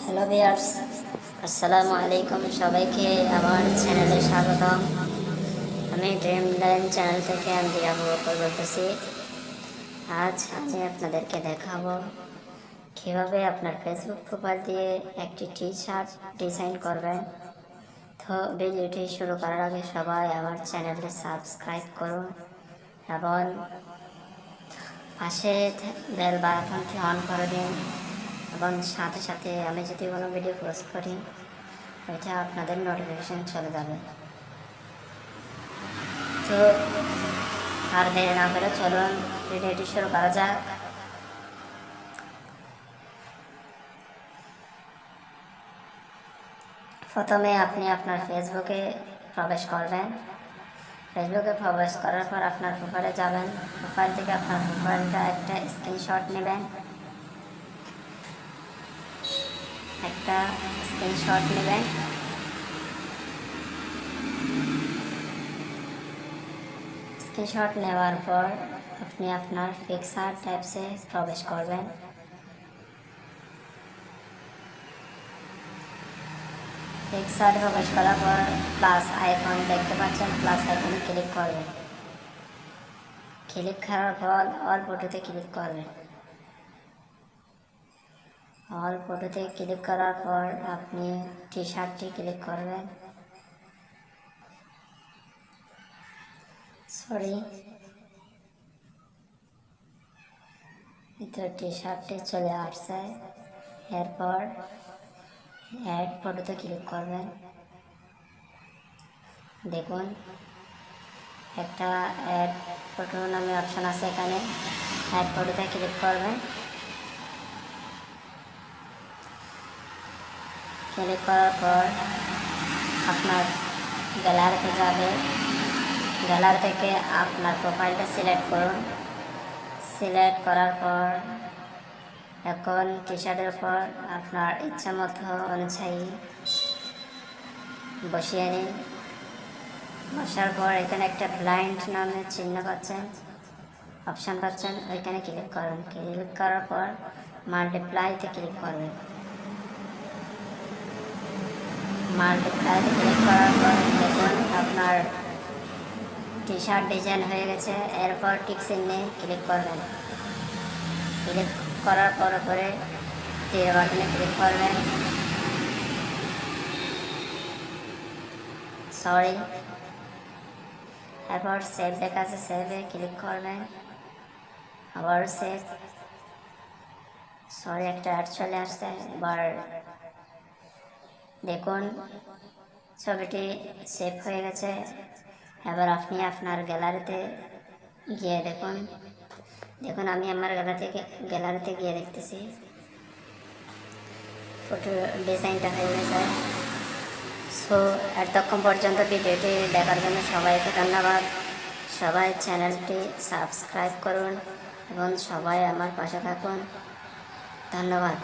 Hello viewers, আসসালামু আলাইকুম। সবাইকে আমার চ্যানেলে স্বাগতম। আমি ড্রিমল্যান্ড চ্যানেল থেকে আমি আবু বকর বলতেছি। আজ আমি আপনাদেরকে দেখাবো কীভাবে আপনার ফেসবুক প্রোফাইল দিয়ে একটি টি শার্ট ডিজাইন করবেন। তো ভিডিওটি শুরু করার আগে সবাই আমার চ্যানেলটি সাবস্ক্রাইব করুন এবং পাশে বেল বাটনটি অন করে দিন এবং সাথে সাথে আমি যদি কোনো ভিডিও পোস্ট করি ওইটা আপনাদের নোটিফিকেশন চলে যাবে। তো আর দেরি না করে চলুন ভিডিওটি শুরু করা যাক। প্রথমে আপনি আপনার ফেসবুকে প্রবেশ করবেন। ফেসবুকে প্রবেশ করার পর আপনার প্রোফাইলে যাবেন। প্রোফাইল থেকে আপনার প্রোফাইলটা একটা স্ক্রিনশট নেবেন। স্ক্রিনশট নেওয়ার পর আপনি আপনার পিকচার ট্যাবসে প্রবেশ করবেন। পিকচার প্রবেশ করার পর প্লাস আইকন দেখতে পাচ্ছেন, প্লাস আইকনে ক্লিক করবেন। ক্লিক করার পর অল ফটোতে ক্লিক করবেন। অল ফটোতে ক্লিক করার পর আপনি টি শার্টটি ক্লিক করবেন। টি শার্টটি চলে আসছে। এরপর অ্যাড ফটোতে ক্লিক করবেন। দেখুন একটা অ্যাড ফটো নামে অপশন আছে, এখানে অ্যাড ফটোতে ক্লিক করবেন। ক্লিক করার পর আপনার গ্যালারিতে যাবে। গ্যালারি থেকে আপনার প্রোফাইলটা সিলেক্ট করুন। সিলেক্ট করার পর এখন টি শার্টের উপর আপনার ইচ্ছা মতো অনুযায়ী বসিয়ে নিন। বসার পর এখানে একটা ব্লাইন্ড নামের চিহ্ন পাচ্ছেন, অপশান পাচ্ছেন, ওইখানে ক্লিক করুন। ক্লিক করার পর মাল্টিপ্লাইতে ক্লিক করবেন। মাল্টিপ্লাইতে ক্লিক করার পর দেখুন আপনার টি শার্ট ডিজাইন হয়ে গেছে। এরপর টিক চিহ্নে ক্লিক করবেন। ক্লিক করার পর উপরে তীর বাটনে ক্লিক করবেন। এরপর সেভ লেখা আছে, সেভে ক্লিক করবেন। আবার সেভ। একটা অ্যাড চলে আসছে। এবার দেখুন ছবিটি সেভ হয়ে গেছে। এবার আপনি আপনার গ্যালারিতে গিয়ে দেখুন আমি আমার গ্যালারিতে গিয়ে দেখতেছি ফটো ডিজাইনটা হয়ে গেছে। সো এতক্ষণ পর্যন্ত ভিডিওটি দেখার জন্য সবাইকে ধন্যবাদ। সবাই চ্যানেলটি সাবস্ক্রাইব করুন এবং সবাই আমার পাশে থাকুন। ধন্যবাদ।